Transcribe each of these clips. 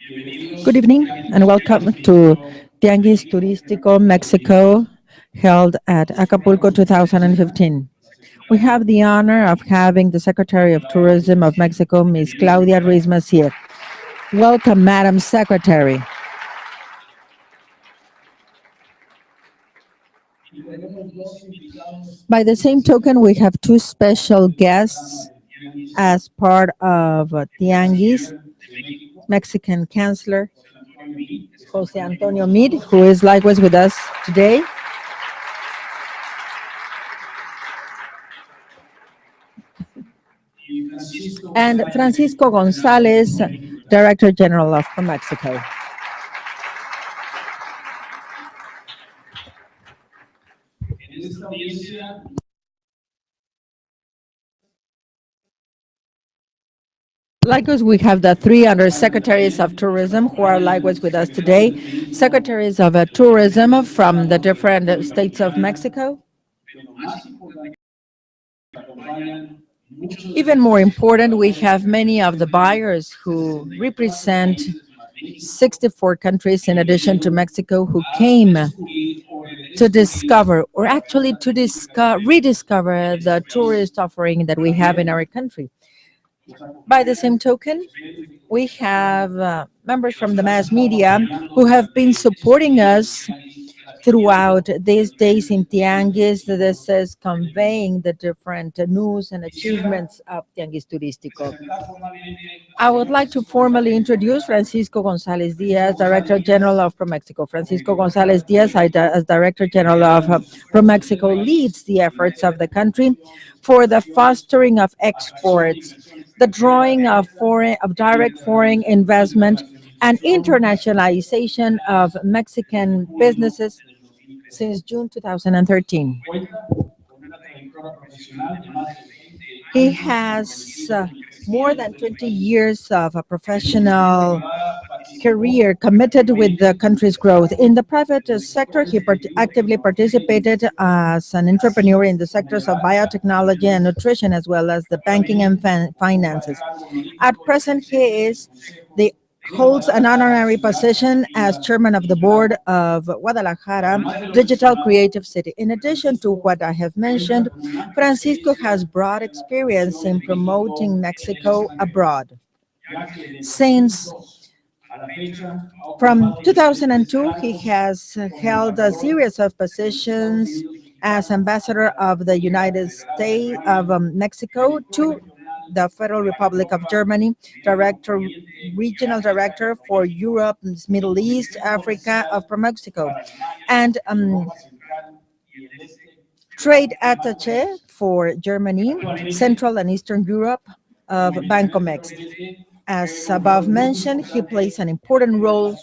Good evening and welcome to Tianguis Turístico, Mexico, held at Acapulco 2015. We have the honor of having the Secretary of Tourism of Mexico, Ms. Claudia Ruiz Macier. Welcome, Madam Secretary. By the same token, we have two special guests as part of Tianguis, Mexican Chancellor Jose Antonio Meade, who is likewise with us today, and Francisco Gonzalez, Director General of PROMÉXICO. Likewise, we have the three undersecretaries of tourism who are likewise with us today, secretaries of tourism from the different states of Mexico. Even more important, we have many of the buyers who represent 64 countries in addition to Mexico who came to discover, or actually to rediscover the tourist offering that we have in our country. By the same token, we have members from the mass media who have been supporting us throughout these days in Tianguis. This is conveying the different news and achievements of Tianguis Turístico. I would like to formally introduce Francisco Gonzalez Diaz, Director General of PROMÉXICO. Francisco Gonzalez Diaz, as Director General of PROMÉXICO, leads the efforts of the country for the fostering of exports, the drawing of direct foreign investment, and internationalization of Mexican businesses since June 2013. He has more than 20 years of a professional career committed with the country's growth. In the private sector, he actively participated as an entrepreneur in the sectors of biotechnology and nutrition, as well as the banking and finances. At present, he holds an honorary position as chairman of the board of Guadalajara Digital Creative City. In addition to what I have mentioned, Francisco has broad experience in promoting Mexico abroad. Since from 2002, he has held a series of positions as ambassador of the United States of Mexico to the Federal Republic of Germany, regional director for Europe, Middle East, Africa of PROMÉXICO, and trade attaché for Germany, Central and Eastern Europe of Bancomex. As above mentioned, he plays an important role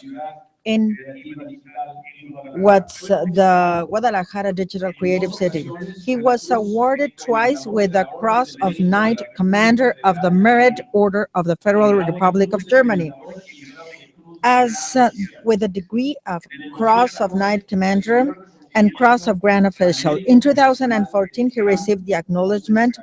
in what's the Guadalajara Digital Creative City. He was awarded twice with the Cross of Knight Commander of the Merit Order of the Federal Republic of Germany, as with the degree of Cross of Knight Commander and Cross of Grand Official. In 2014, he received the acknowledgement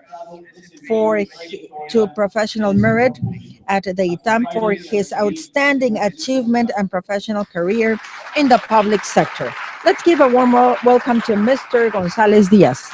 to professional merit at the ITAM for his outstanding achievement and professional career in the public sector. Let's give a warm welcome to Mr. Gonzalez Diaz.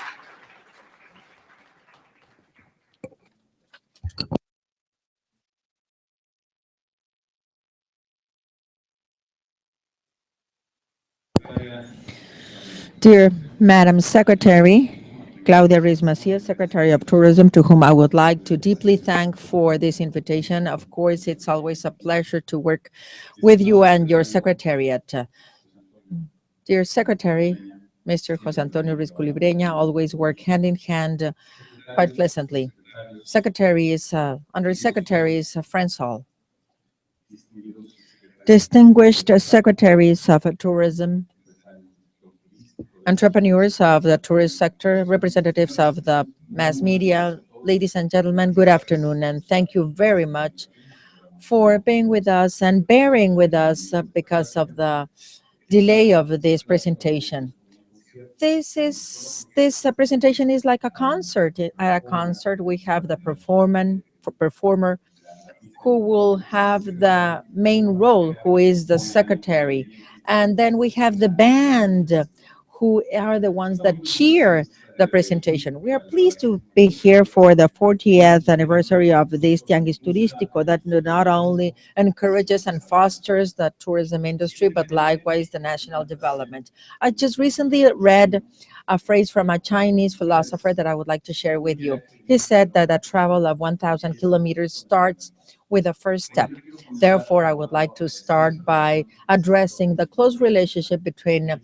Dear Madam Secretary, Claudia Ruiz Macier, Secretary of Tourism, to whom I would like to deeply thank for this invitation. Of course, it's always a pleasure to work with you and your secretariat. Dear Secretary, Mr. Jose Antonio Ruiz Culibreña, always work hand in hand quite pleasantly. Undersecretaries, friends all. Distinguished secretaries of tourism, entrepreneurs of the tourist sector, representatives of the mass media, ladies and gentlemen, good afternoon, and thank you very much for being with us and bearing with us because of the delay of this presentation. This presentation is like a concert. At a concert, we have the performer who will have the main role, who is the secretary. And then we have the band, who are the ones that cheer the presentation. We are pleased to be here for the 40th anniversary of this Tianguis Turístico that not only encourages and fosters the tourism industry, but likewise the national development. I just recently read a phrase from a Chinese philosopher that I would like to share with you. He said that a travel of 1,000 kilometers starts with the first step. Therefore, I would like to start by addressing the close relationship between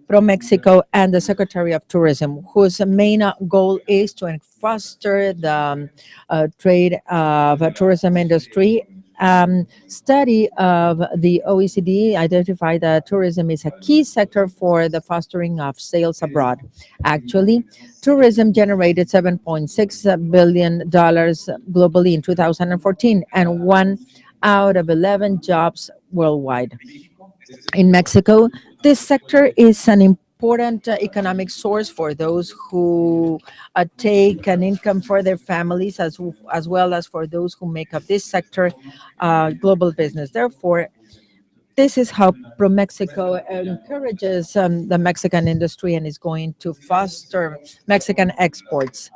PROMÉXICO and the Secretary of Tourism, whose main goal is to foster the trade of tourism industry. Study of the OECD identified that tourism is a key sector for the fostering of sales abroad. Actually, tourism generated $7.6 billion globally in 2014 and 1 out of 11 jobs worldwide. In Mexico, this sector is an important economic source for those who take an income for their families, as well as for those who make up this sector global business. Therefore, this is how ProMexico encourages the Mexican industry and is going to foster Mexican exports.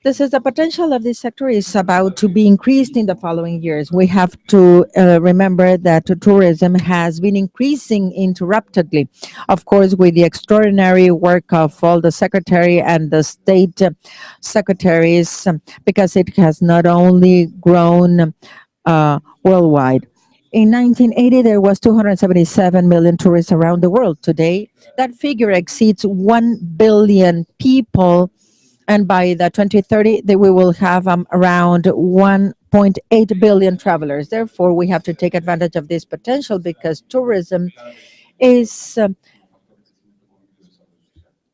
This is the potential of this sector is about to be increased in the following years. We have to remember that tourism has been increasing interruptedly, of course, with the extraordinary work of all the secretary and the state secretaries, because it has not only grown worldwide. In 1980, there was 277 million tourists around the world. Today, that figure exceeds 1 billion people, and by the 2030 we will have around 1.8 billion travelers. Therefore, we have to take advantage of this potential because tourism is um,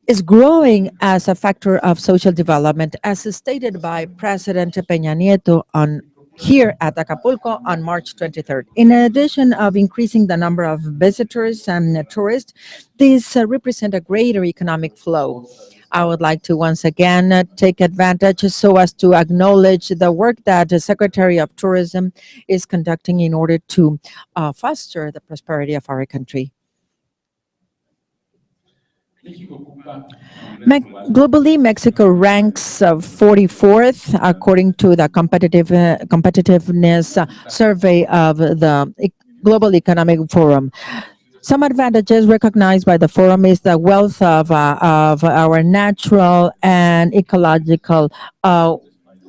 is growing as a factor of social development, as stated by President Peña Nieto on here at Acapulco on March 23rd. In addition of increasing the number of visitors and tourists, these represent a greater economic flow. I would like to once again take advantage so as to acknowledge the work that the Secretary of Tourism is conducting in order to foster the prosperity of our country. Globally, Mexico ranks 44th according to the competitiveness survey of the Global Economic Forum. Some advantages recognized by the forum is the wealth of our natural and ecological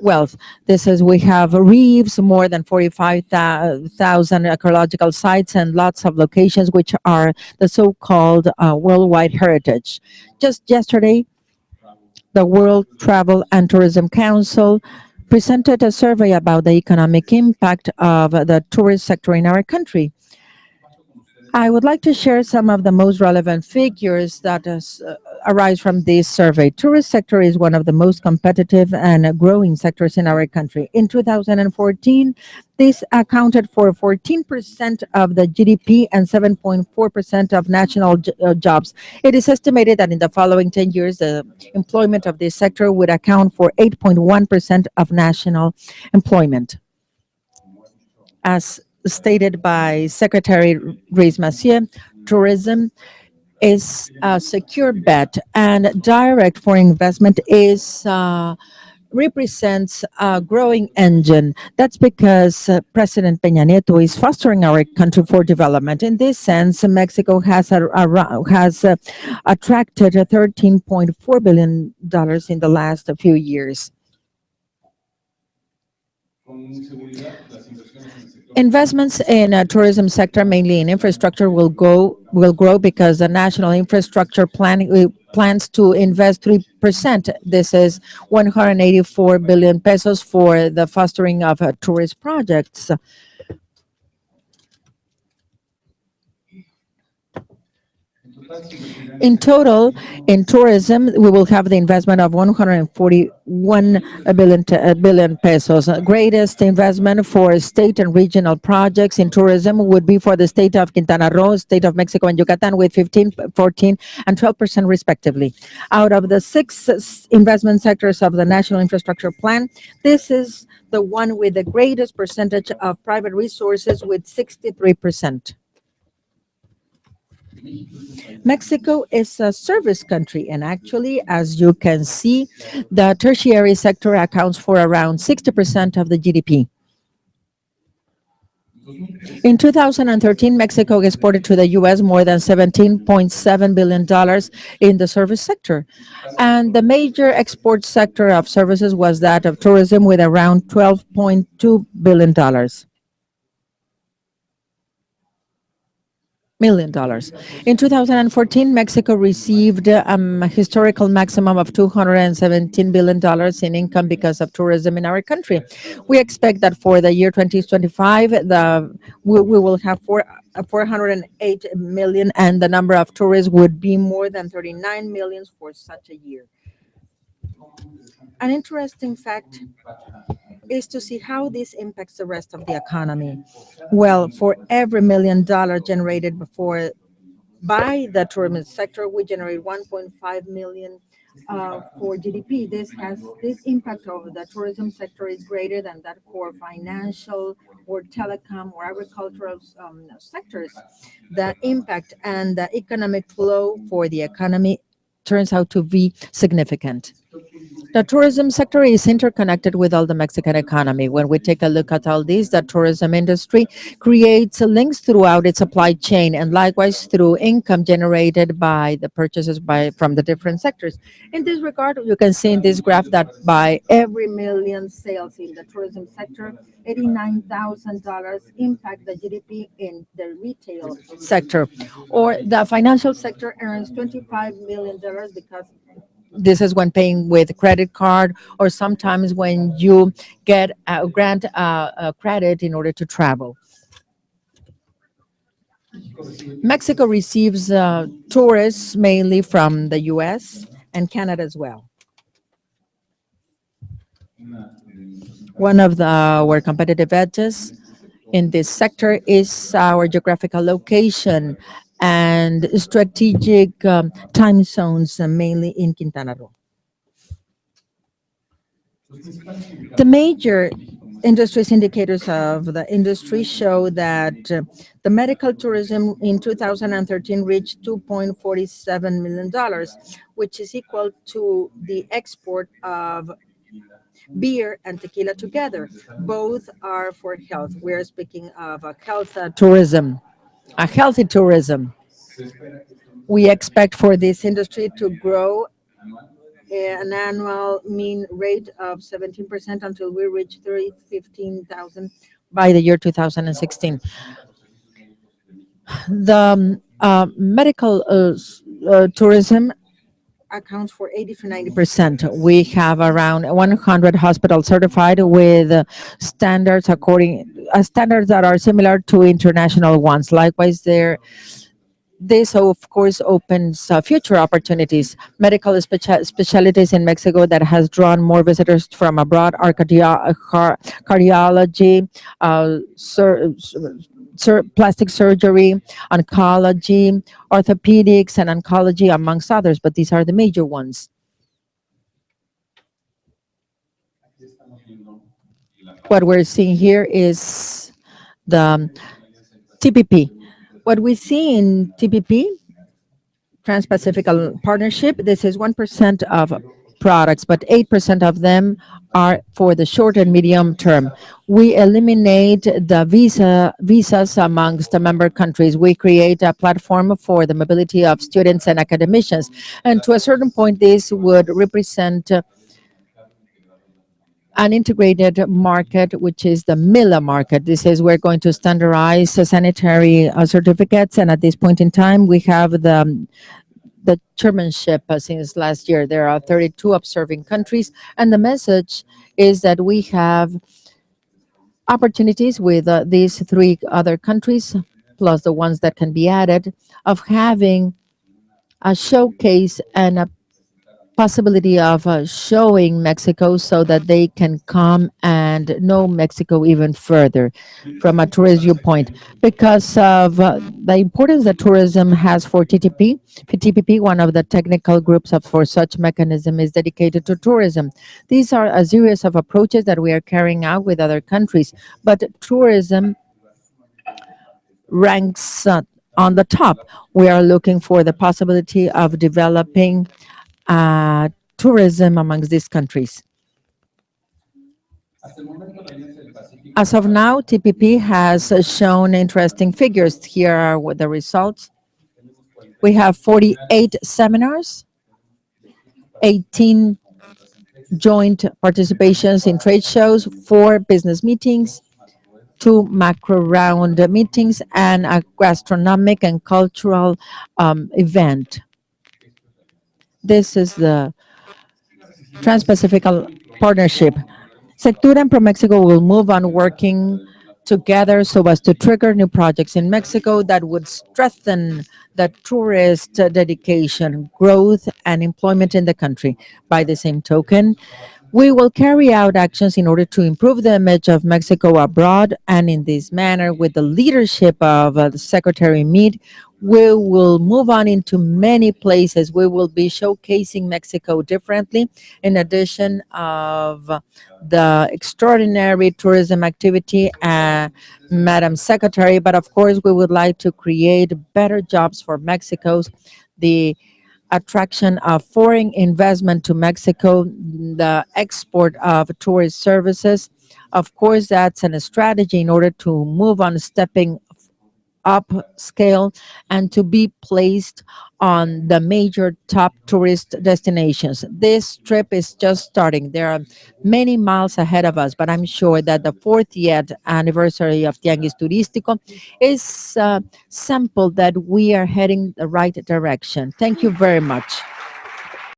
wealth. This is, we have reefs, more than 45,000 ecological sites, and lots of locations which are the so-called worldwide heritage. Just yesterday, the World Travel and Tourism Council presented a survey about the economic impact of the tourist sector in our country. I would like to share some of the most relevant figures that arise from this survey. Tourist sector is one of the most competitive and growing sectors in our country. In 2014, this accounted for 14% of the GDP and 7.4% of national jobs. It is estimated that in the following 10 years, the employment of this sector would account for 8.1% of national employment. As stated by Secretary Ruiz Massieu, tourism is a secure bet, and direct foreign investment is represents a growing engine. That's because President Peña Nieto is fostering our country for development. In this sense, Mexico has attracted $13.4 billion in the last few years. Investments in tourism sector, mainly in infrastructure, will grow because the national infrastructure plan plans to invest 3%. This is 184 billion pesos for the fostering of tourist projects. In total, in tourism, we will have the investment of 141 billion pesos. Greatest investment for state and regional projects in tourism would be for the state of Quintana Roo, state of Mexico, and Yucatan with 15, 14, and 12% respectively. Out of the six investment sectors of the National Infrastructure Plan, this is the one with the greatest percentage of private resources with 63%. Mexico is a service country, and actually, as you can see, the tertiary sector accounts for around 60% of the GDP. In 2013, Mexico exported to the U.S. more than $17.7 billion in the service sector. And the major export sector of services was that of tourism with around $12.2 billion. $1 million. In 2014, Mexico received a historical maximum of $217 billion in income because of tourism in our country. We expect that for the year 2025, we will have 408 million, and the number of tourists would be more than 39 million for such a year. An interesting fact is to see how this impacts the rest of the economy. Well, for every $1 million generated by the tourism sector, we generate 1.5 million for GDP. This impact of the tourism sector is greater than that for financial or telecom or agricultural sectors. The impact and the economic flow for the economy turns out to be significant. The tourism sector is interconnected with all the Mexican economy. When we take a look at all these, the tourism industry creates links throughout its supply chain and likewise through income generated by the purchases from the different sectors. In this regard, you can see in this graph that by every million sales in the tourism sector, $89,000 impact the GDP in the retail sector. Or the financial sector earns $25 million because this is when paying with credit card or sometimes when you get a grant a credit in order to travel. Mexico receives tourists mainly from the US and Canada as well. One of our competitive edges in this sector is our geographical location and strategic time zones, mainly in Quintana Roo. The major industries indicators of the industry show that the medical tourism in 2013 reached $2.47 million, which is equal to the export of beer and tequila together. Both are for health. We're speaking of a health tourism, a healthy tourism. We expect for this industry to grow an annual mean rate of 17% until we reach 315,000 by the year 2016. The medical tourism accounts for 80 to 90%. We have around 100 hospitals certified with standards that are similar to international ones. Likewise, this, of course, opens future opportunities. Medical specialties in Mexico that has drawn more visitors from abroad are cardiology, plastic surgery, oncology, orthopedics, and oncology, amongst others, but these are the major ones. What we're seeing here is the TPP. What we see in TPP, Trans-Pacific Partnership, this is 1% of products, but 8% of them are for the short and medium term. We eliminate the visas amongst the member countries. We create a platform for the mobility of students and academicians. And to a certain point, this would represent an integrated market, which is the MILA market. This is we're going to standardize sanitary certificates. And at this point in time, we have the chairmanship since last year. There are 32 observing countries. And the message is that we have opportunities with these three other countries, plus the ones that can be added, of having a showcase and a possibility of showing Mexico so that they can come and know Mexico even further from a tourist viewpoint because of the importance that tourism has for TTP. TPP, one of the technical groups for such mechanism, is dedicated to tourism. These are a series of approaches that we are carrying out with other countries, but tourism ranks on the top. We are looking for the possibility of developing uh, tourism amongst these countries. As of now, TPP has shown interesting figures. Here are what the results. We have 48 seminars, 18 joint participations in trade shows, 4 business meetings, 2 macro round meetings, and a gastronomic and cultural event. This is the Trans-Pacific Partnership. Sectura and PROMÉXICO will move on working together so as to trigger new projects in Mexico that would strengthen the tourist dedication, growth, and employment in the country. By the same token, we will carry out actions in order to improve the image of Mexico abroad, and in this manner, with the leadership of the Secretary Meade, we will move on into many places. We will be showcasing Mexico differently, in addition of the extraordinary tourism activity, Madam Secretary. But of course, we would like to create better jobs for Mexico's, the attraction of foreign investment to Mexico, the export of tourist services. Of course, that's a strategy in order to move on stepping up scale and to be placed on the major top tourist destinations. This trip is just starting. There are many miles ahead of us, but I'm sure that the fourth yet anniversary of Tianguis Turístico is sample that we are heading the right direction. Thank you very much.